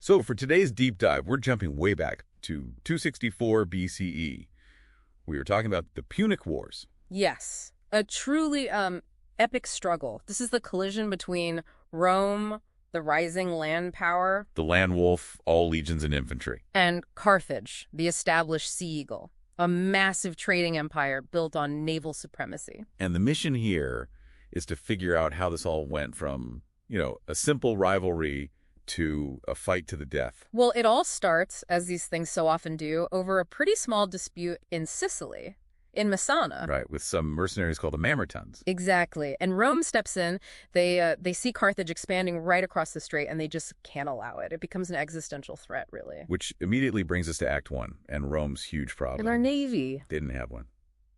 So for today's deep dive, we're jumping way back to 264 BCE. We were talking about the Punic Wars. Yes, a truly epic struggle. This is the collision between Rome, the rising land power, The land wolf, all legions and infantry. and Carthage, the established sea eagle, a massive trading empire built on naval supremacy. And the mission here is to figure out how this all went from, a simple rivalry to a fight to the death. Well, it all starts, as these things so often do, over a pretty small dispute in Sicily, in Messana. Right, with some mercenaries called the Mamertines. Exactly. And Rome steps in. They see Carthage expanding right across the strait, and they just can't allow it. It becomes an existential threat, really. Which immediately brings us to Act 1 and Rome's huge problem. And our navy. They didn't have one.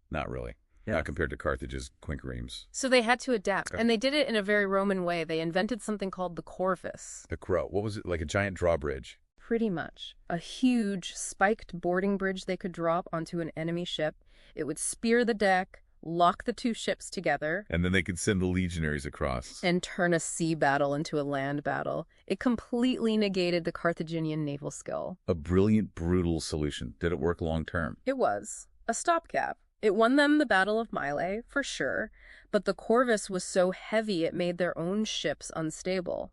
Not really. Yeah. Not compared to Carthage's quinqueremes. So they had to adapt, Okay. and they did it in a very Roman way. They invented something called the corvus. The crow. What was it? Like a giant drawbridge. Pretty much. A huge, spiked boarding bridge they could drop onto an enemy ship. It would spear the deck, lock the two ships together, And then they could send the legionaries across. and turn a sea battle into a land battle. It completely negated the Carthaginian naval skill. A brilliant, brutal solution. Did it work long term? It was a stopgap. It won them the Battle of Mylae, for sure, but the corvus was so heavy it made their own ships unstable.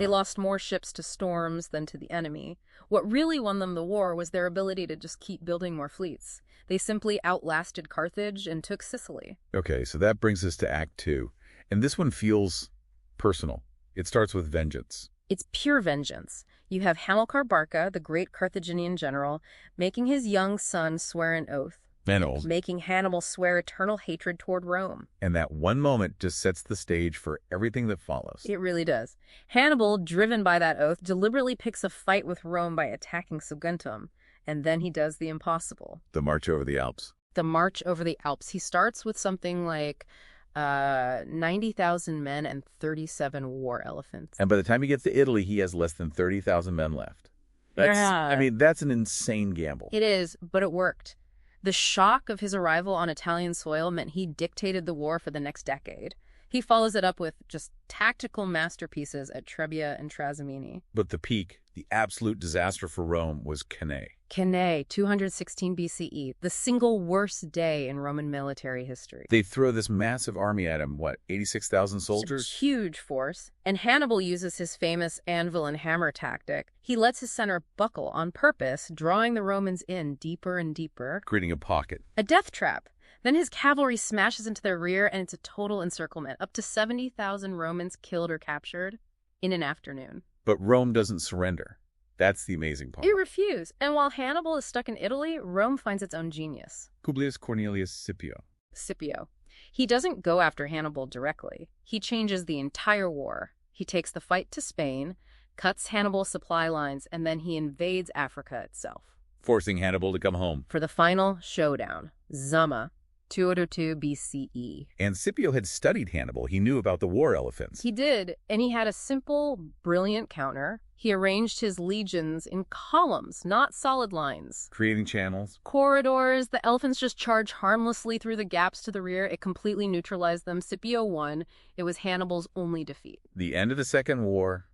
They lost more ships to storms than to the enemy. What really won them the war was their ability to just keep building more fleets. They simply outlasted Carthage and took Sicily. Okay, so that brings us to Act 2. And this one feels personal. It starts with vengeance. It's pure vengeance. You have Hamilcar Barca, the great Carthaginian general, making his young son swear an oath, And old. making Hannibal swear eternal hatred toward Rome. And that one moment just sets the stage for everything that follows. It really does. Hannibal, driven by that oath, deliberately picks a fight with Rome by attacking Saguntum, and then he does the impossible. The march over the Alps. The march over the Alps. He starts with something like 90,000 men and 37 war elephants. And by the time he gets to Italy, he has less than 30,000 men left. That's an insane gamble. It is, but it worked. The shock of his arrival on Italian soil meant he dictated the war for the next decade. He follows it up with just tactical masterpieces at Trebia and Trasimene. But the peak, the absolute disaster for Rome, was Cannae. Cannae, 216 BCE, the single worst day in Roman military history. They throw this massive army at him, 86,000 soldiers? It's a huge force. And Hannibal uses his famous anvil and hammer tactic. He lets his center buckle on purpose, drawing the Romans in deeper and deeper. Creating a pocket. A death trap. Then his cavalry smashes into their rear, and it's a total encirclement. Up to 70,000 Romans killed or captured in an afternoon. But Rome doesn't surrender. That's the amazing part. It refused. And while Hannibal is stuck in Italy, Rome finds its own genius. Publius Cornelius Scipio. Scipio. He doesn't go after Hannibal directly. He changes the entire war. He takes the fight to Spain, cuts Hannibal's supply lines, and then he invades Africa itself. Forcing Hannibal to come home. For the final showdown, Zama, 202 BCE. And Scipio had studied Hannibal. He knew about the war elephants. He did, and he had a simple, brilliant counter. He arranged his legions in columns, not solid lines. Creating channels. Corridors, the elephants just charged harmlessly through the gaps to the rear. It completely neutralized them. Scipio won. It was Hannibal's only defeat. The end of the Second War,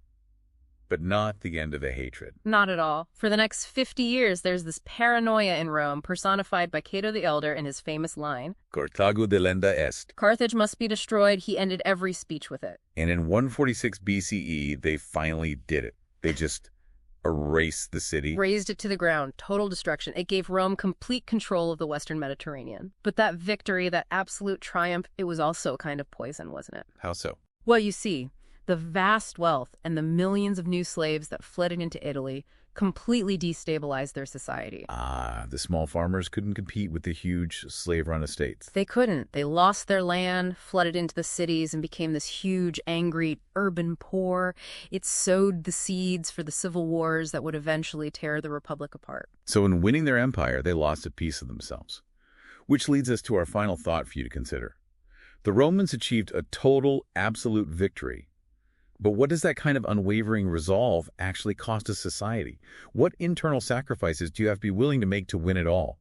but not the end of the hatred. Not at all. For the next 50 years, there's this paranoia in Rome, personified by Cato the Elder in his famous line, Carthago delenda est. Carthage must be destroyed. He ended every speech with it. And in 146 BCE, they finally did it. They just erased the city. Razed it to the ground. Total destruction. It gave Rome complete control of the Western Mediterranean. But that victory, that absolute triumph, it was also a kind of poison, wasn't it? How so? Well, you see, the vast wealth and the millions of new slaves that flooded into Italy completely destabilized their society. The small farmers couldn't compete with the huge slave-run estates. They couldn't. They lost their land, flooded into the cities, and became this huge, angry, urban poor. It sowed the seeds for the civil wars that would eventually tear the Republic apart. So in winning their empire, they lost a piece of themselves. Which leads us to our final thought for you to consider. The Romans achieved a total, absolute victory. But what does that kind of unwavering resolve actually cost a society? What internal sacrifices do you have to be willing to make to win it all?